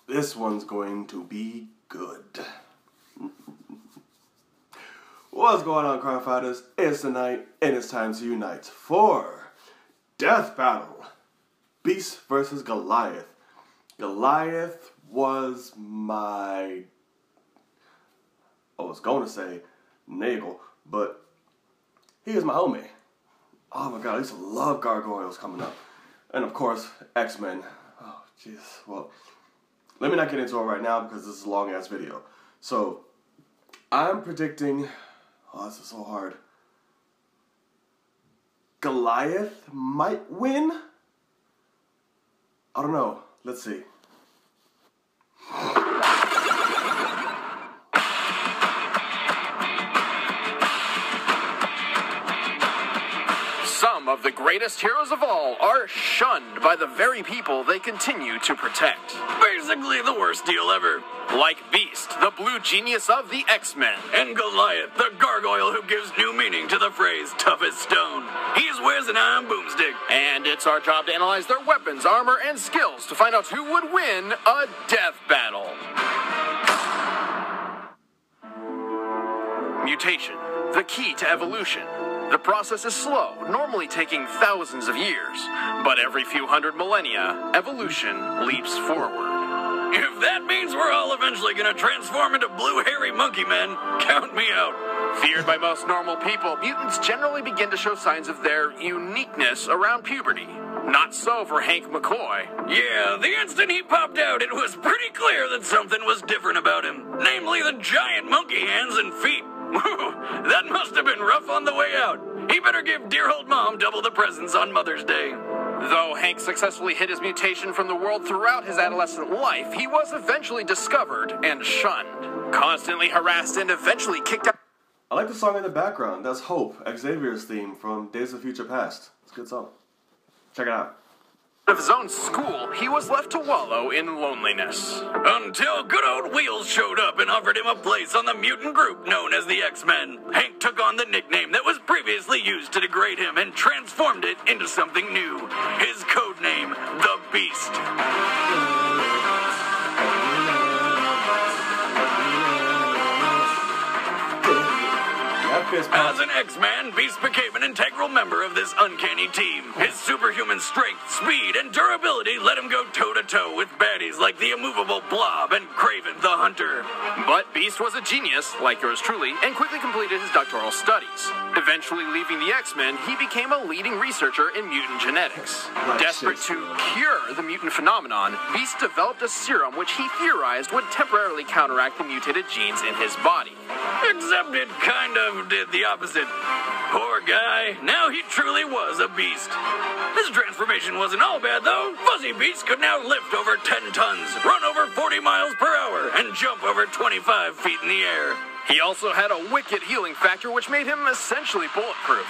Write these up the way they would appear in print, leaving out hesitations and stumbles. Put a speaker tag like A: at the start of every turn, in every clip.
A: This one's going to be good. What's going on, crime fighters? It's the night, and it's time to unite for Death Battle. Beast versus Goliath. Goliath was my... I was going to say Nagel, but he is my homie. Oh my god, I used to love gargoyles coming up. And of course, X-Men. Oh, jeez. Well, let me not get into it right now because this is a long-ass video. So, I'm predicting... Oh, this is so hard. Goliath might win? I don't know. Let's see.
B: Some of the greatest heroes of all are shunned by the very people they continue to protect. Basically the worst deal ever. Like Beast, the blue genius of the X-Men. And Goliath, the gargoyle who gives new meaning to the phrase tough as stone. He's Wiz and I'm Boomstick. And it's our job to analyze their weapons, armor, and skills to find out who would win a death battle. Mutation, the key to evolution. The process is slow, normally taking thousands of years. But every few hundred millennia, evolution leaps forward. If that means we're all eventually gonna transform into blue hairy monkey men, count me out. Feared by most normal people, mutants generally begin to show signs of their uniqueness around puberty. Not so for Hank McCoy. Yeah, the instant he popped out, it was pretty clear that something was different about him. Namely the giant monkey hands and feet. That must have been rough on the way out. He better give dear old mom double the presents on Mother's Day. Though Hank successfully hid his mutation from the world throughout his adolescent life, he was eventually discovered and shunned. Constantly harassed and eventually kicked out.
A: I like the song in the background. That's Hope, Xavier's theme from Days of Future Past. It's a good song. Check it out.
B: Of his own school, he was left to wallow in loneliness. Until good old Wheels showed up and offered him a place on the mutant group known as the X-Men. Hank took on the nickname that was previously used to degrade him and transformed it into something new. His code name, the Beast. As an X-Man, Beast became an integral member of this uncanny team. His superhuman strength, speed, and durability let him go toe-to-toe with baddies like the immovable Blob and Kraven the Hunter. But Beast was a genius, like yours truly, and quickly completed his doctoral studies. Eventually leaving the X-Men, he became a leading researcher in mutant genetics. Desperate to cure the mutant phenomenon, Beast developed a serum which he theorized would temporarily counteract the mutated genes in his body. Except it kind of did the opposite. Poor guy, now he truly was a beast. His transformation wasn't all bad though. Fuzzy Beast could now lift over 10 tons, run over 40 miles per hour, and jump over 25 feet in the air. He also had a wicked healing factor which made him essentially bulletproof.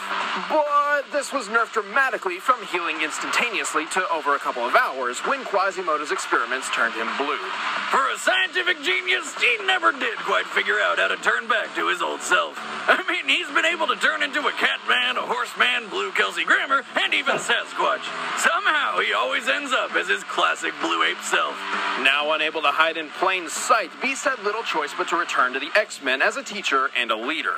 B: But this was nerfed dramatically from healing instantaneously to over a couple of hours when Quasimodo's experiments turned him blue. For a scientific genius, he never did quite figure out how to turn back to his old self. I mean, he's been able to turn into a Catman, a Horseman, Blue Kelsey Grammer, and even Sasquatch. Somehow, he always ends up as his classic Blue Ape self. Now unable to hide in plain sight, Beast had little choice but to return to the X-Men as a teacher and a leader.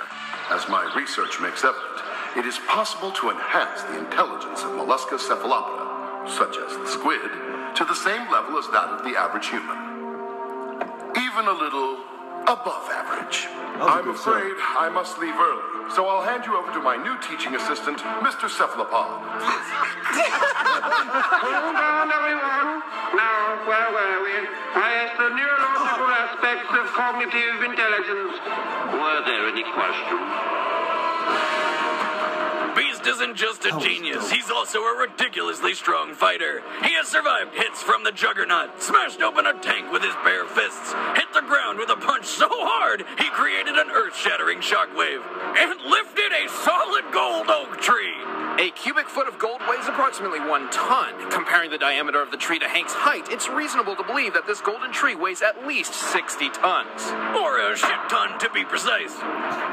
C: As my research makes evident, it is possible to enhance the intelligence of mollusca cephalopoda, such as the squid, to the same level as that of the average human. Even a little above average. I'm afraid I must leave early, so I'll hand you over to my new teaching assistant, Mr. Cephalopod.
D: Hold on, everyone. Now, where were we? Yes, the neurological aspects of cognitive intelligence. Were there any questions?
B: Beast isn't just a genius, he's also a ridiculously strong fighter. He has survived hits from the Juggernaut, smashed open a tank with his bare fists, hit the ground with a punch so hard he created an earth-shattering shockwave, and lifted a solid gold oak tree. A cubic foot of gold weighs approximately 1 ton. Compare
E: Comparing the diameter of the tree to Hank's height, it's reasonable to believe that this golden tree weighs at least 60 tons.
B: Or a shit ton, to be precise.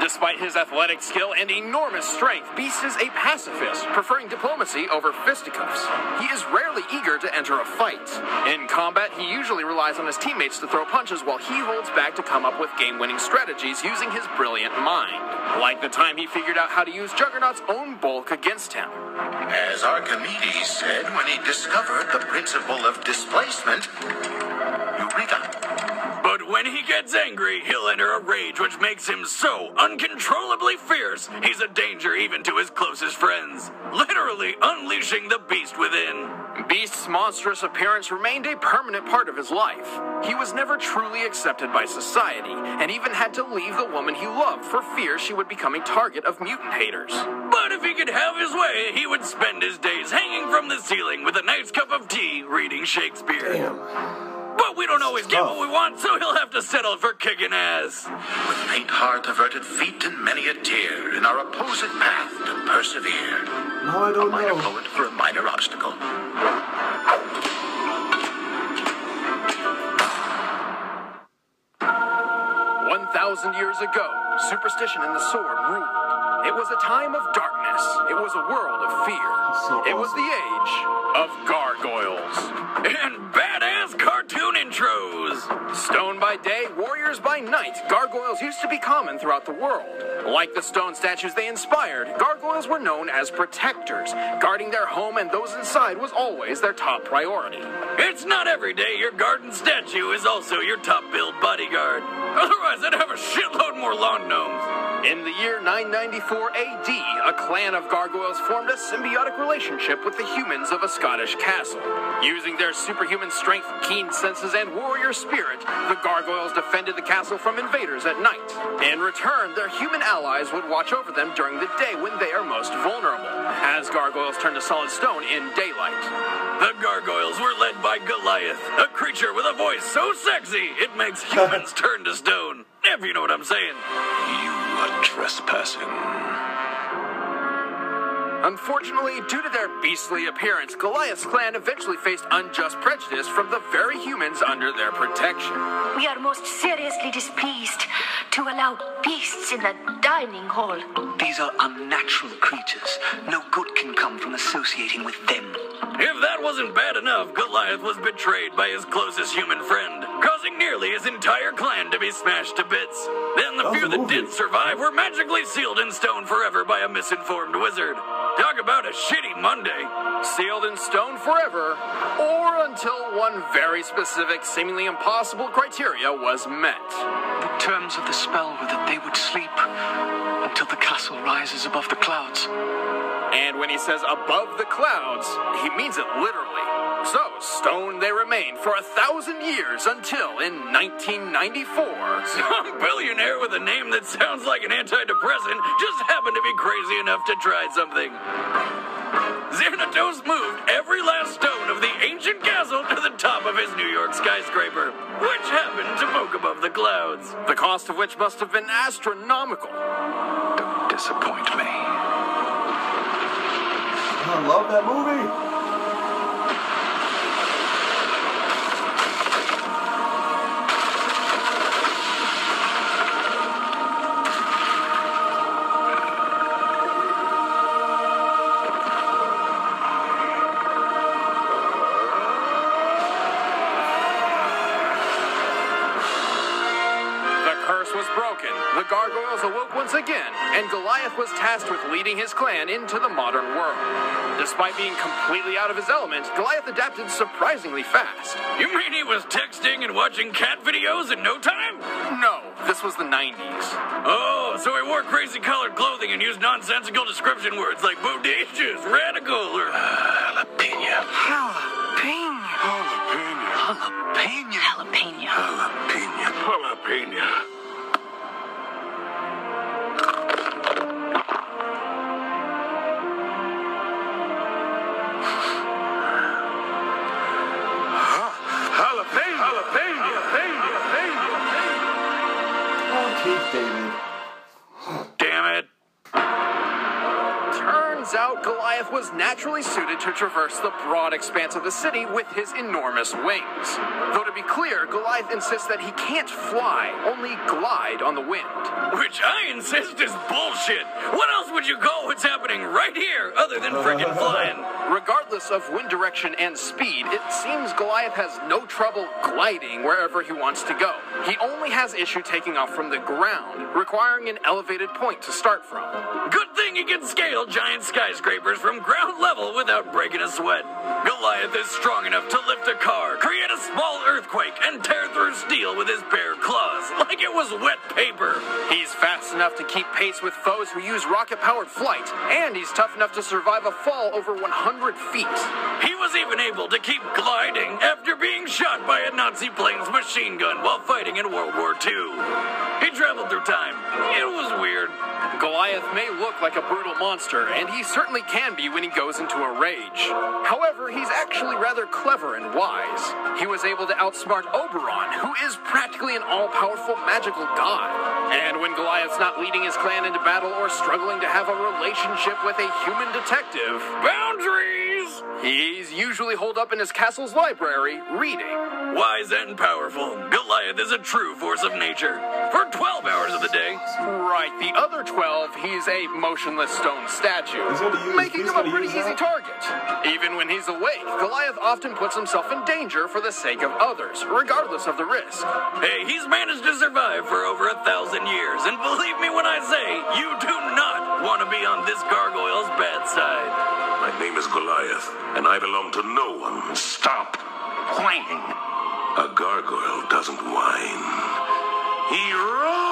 E: Despite his athletic skill and enormous strength, Beast is a pacifist, preferring diplomacy over fisticuffs. He is rarely eager to enter a fight. In combat, he usually relies on his teammates to throw punches while he holds back to come up with game-winning strategies using his brilliant mind. Like the time he figured out how to use Juggernaut's own bulk against him.
F: As Archimedes said when he discovered the principle of displacement, Eureka!
B: But when he gets angry, he'll enter a rage which makes him so uncontrollably fierce, he's a danger even to his closest friends. Literally unleashing the beast within.
E: Beast's monstrous appearance remained a permanent part of his life. He was never truly accepted by society, and even had to leave the woman he loved for fear she would become a target of mutant haters.
B: But if he could have his way, he would spend his days hanging from the ceiling with a nice cup of tea, reading Shakespeare.
A: Damn.
B: But we don't always get what we want, so he'll have to settle for kicking ass.
F: With faint heart, averted feet, and many a tear, in our opposed path to persevere.
A: No, I don't
F: A minor
A: know.
F: poet for a minor obstacle.
E: 1,000 years ago, superstition and the sword ruled. It was a time of darkness. It was a world of fear.
A: So
E: It was
A: awesome.
E: the age of gargoyles.
B: And badass cartoon intros.
E: Stone by day, warriors by night, gargoyles used to be common throughout the world. Like the stone statues they inspired, gargoyles were known as protectors. Guarding their home and those inside was always their top priority.
B: It's not every day your garden statue is also your top-billed bodyguard. Otherwise, I'd have a shitload more lawn gnomes.
E: In the year 994 AD, a clan of gargoyles formed a symbiotic relationship with the humans of a Scottish castle. Using their superhuman strength, keen senses, and warrior spirit, the gargoyles defended the castle from invaders at night. In return, their human allies would watch over them during the day when they are most vulnerable, as gargoyles turn to solid stone in daylight.
B: The gargoyles were led by Goliath, a creature with a voice so sexy it makes humans turn to stone. If you know what I'm saying.
F: You are trespassing.
E: Unfortunately, due to their beastly appearance, Goliath's clan eventually faced unjust prejudice from the very humans under their protection.
G: We are most seriously displeased to allow beasts in the dining hall.
H: These are unnatural creatures. No good can come from associating with them.
B: If that wasn't bad enough, Goliath was betrayed by his closest human friend, causing nearly his entire clan to be smashed to bits. Then the few that did survive were magically sealed in stone forever by a misinformed wizard. Talk about a shitty Monday.
E: Sealed in stone forever, or until one very specific, seemingly impossible criteria was met.
H: The terms of the spell were that they would sleep until the castle rises above the clouds.
E: And when he says above the clouds, he means it literally. So, stone they remained for 1,000 years until, in 1994,
B: Some billionaire with a name that sounds like an antidepressant just happened to be crazy enough to try something. Xanatos moved every last stone of the ancient castle to the top of his New York skyscraper, which happened to poke above the clouds.
E: the cost of which must have been astronomical.
F: Don't disappoint me.
A: I love that movie.
E: Was broken. The gargoyles awoke once again, and Goliath was tasked with leading his clan into the modern world. Despite being completely out of his element, Goliath adapted surprisingly fast.
B: You mean he was texting and watching cat videos in no time?
E: No, this was the 90s.
B: Oh, so he wore crazy colored clothing and used nonsensical description words like bodacious, radical, or...
F: Jalapeno.
G: Jalapeno.
H: Jalapeno.
G: Jalapeno.
F: Jalapeno.
B: Jalapeno.
A: Keith David.
B: Damn it.
E: Turns out Goliath Goliath was naturally suited to traverse the broad expanse of the city with his enormous wings. Though to be clear, Goliath insists that he can't fly, only glide on the wind.
B: Which I insist is bullshit. What else would you call what's happening right here other than frickin' flying?
E: Regardless of wind direction and speed, it seems Goliath has no trouble gliding wherever he wants to go. He only has issue taking off from the ground, requiring an elevated point to start from.
B: Good thing he can scale giant skyscrapers from ground level without breaking a sweat. Goliath is strong enough to lift a car, create a small earthquake, and tear through steel with his bare claws, like it was wet paper.
E: He's fast enough to keep pace with foes who use rocket-powered flight, and he's tough enough to survive a fall over 100 feet.
B: He was even able to keep gliding after being shot by a Nazi plane's machine gun while fighting in World War II. He traveled through time. It was weird.
E: Goliath may look like a brutal monster, and he certainly can be when he goes into a rage. However, he's actually rather clever and wise. He was able to outsmart Oberon, who is practically an all-powerful magical god. And when Goliath's not leading his clan into battle or struggling to have a relationship with a human detective,
B: Boundaries!
E: he's usually holed up in his castle's library, reading.
B: Wise and powerful, Goliath is a true force of nature. For 12 hours of the day.
E: Right, the other 12, he's a motionless stone statue, making him a pretty easy target. Even when he's awake, Goliath often puts himself in danger for the sake of others, regardless of the risk.
B: Hey, he's managed to survive for over 1,000 years, and believe me when I say, you do not want to be on this gargoyle's bad side.
I: My name is Goliath, and I belong to no one.
F: Stop whining.
I: A gargoyle doesn't whine. He roars!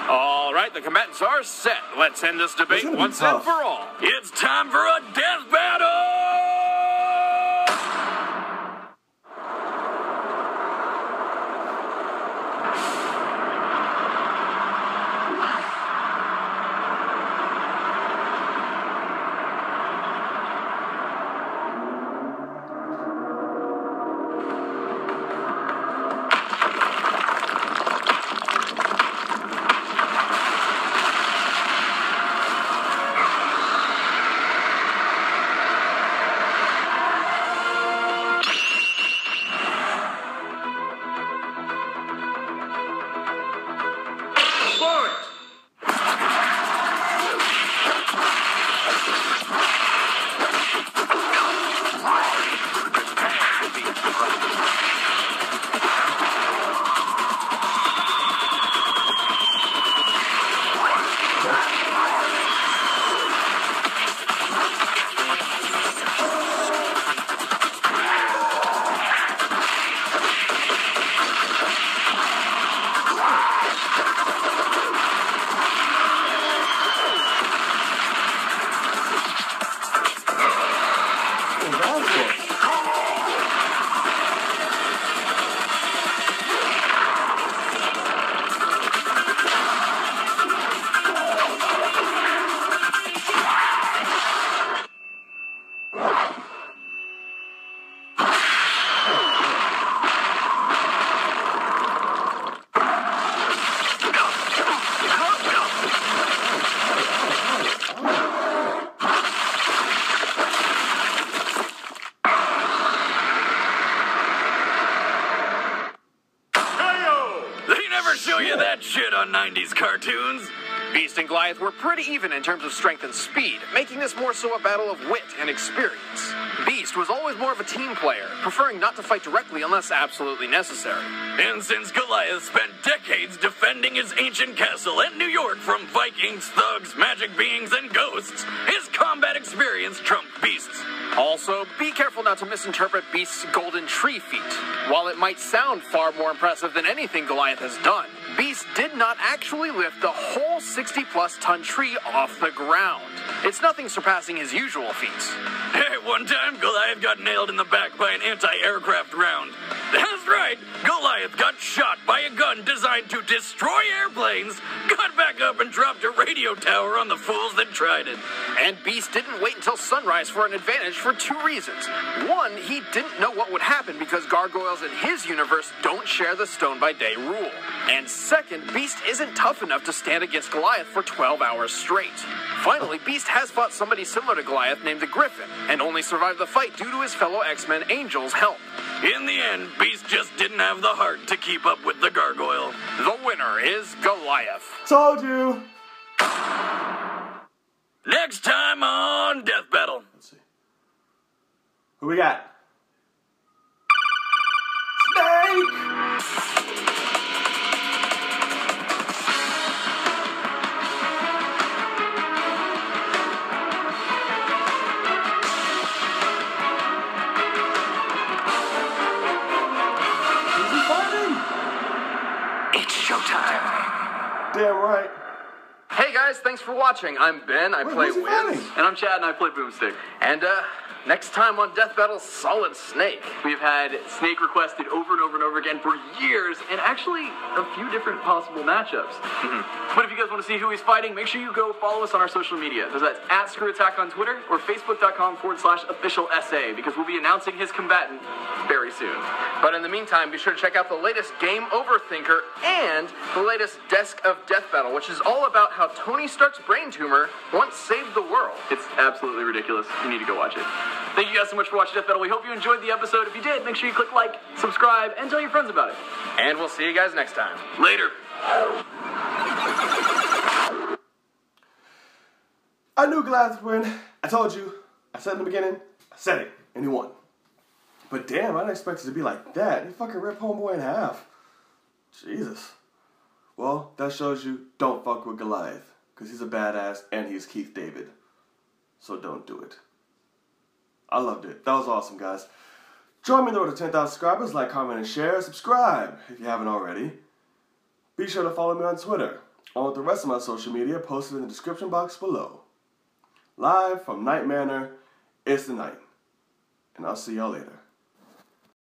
E: All right, the combatants are set. Let's end this debate once and for all.
B: It's time for a death battle! Show you that shit on 90s cartoons.
E: Beast and Goliath were pretty even in terms of strength and speed, making this more so a battle of wit and experience. Beast was always more of a team player, preferring not to fight directly unless absolutely necessary.
B: And since Goliath spent decades defending his ancient castle in New York from Vikings, thugs, magic beings, and ghosts, his combat experience trumped Beast's.
E: Also, be careful not to misinterpret Beast's golden tree feat. While it might sound far more impressive than anything Goliath has done, Beast did not actually lift the whole 60-plus ton tree off the ground. It's nothing surpassing his usual feats.
B: Hey, one time Goliath got nailed in the back by an anti-aircraft round. That's right, fight, Goliath got shot by a gun designed to destroy airplanes, got back up and dropped a radio tower on the fools that tried it.
E: And Beast didn't wait until sunrise for an advantage for two reasons. One, he didn't know what would happen because gargoyles in his universe don't share the stone by day rule. And second, Beast isn't tough enough to stand against Goliath for 12 hours straight. Finally, Beast has fought somebody similar to Goliath named the Griffin, and only survived the fight due to his fellow X-Men Angel's help.
B: In the end, Beast just didn't have the heart to keep up with the gargoyle.
E: The winner is Goliath.
A: Told you.
B: Next time on Death Battle.
A: Let's see. Who we got? Snake!
H: It's showtime.
A: Damn right.
E: Hey guys, thanks for watching. I'm Ben, I play
A: who's he
E: Wiz.
A: fighting?
J: And I'm Chad, and I play Boomstick.
E: And next time on Death Battle, Solid Snake.
J: We've had Snake requested over and over and over again for years, and actually a few different possible matchups. But if you guys want to see who he's fighting, make sure you go follow us on our social media. That's @ScrewAttack on Twitter or Facebook.com/officialSA, because we'll be announcing his combatant very soon.
E: But in the meantime, be sure to check out the latest Game Over Thinker and the latest Desk of Death Battle, which is all about how Tony Stark's brain tumor once saved the world.
J: It's absolutely ridiculous. You need to go watch it. Thank you guys so much for watching Death Battle. We hope you enjoyed the episode. If you did, make sure you click like, subscribe, and tell your friends about it.
E: And we'll see you guys next time.
B: Later.
A: I knew Goliath would win. I told you. I said in the beginning. I said it. And he won. But damn, I didn't expect it to be like that. He fucking ripped homeboy in half. Jesus. Well, that shows you don't fuck with Goliath. Because he's a badass and he's Keith David. So don't do it. I loved it. That was awesome, guys. Join me in the road to 10,000 subscribers. Like, comment, and share. Subscribe if you haven't already. Be sure to follow me on Twitter. Along with the rest of my social media posted in the description box below. Live from Night Manor, it's the night. And I'll see y'all later.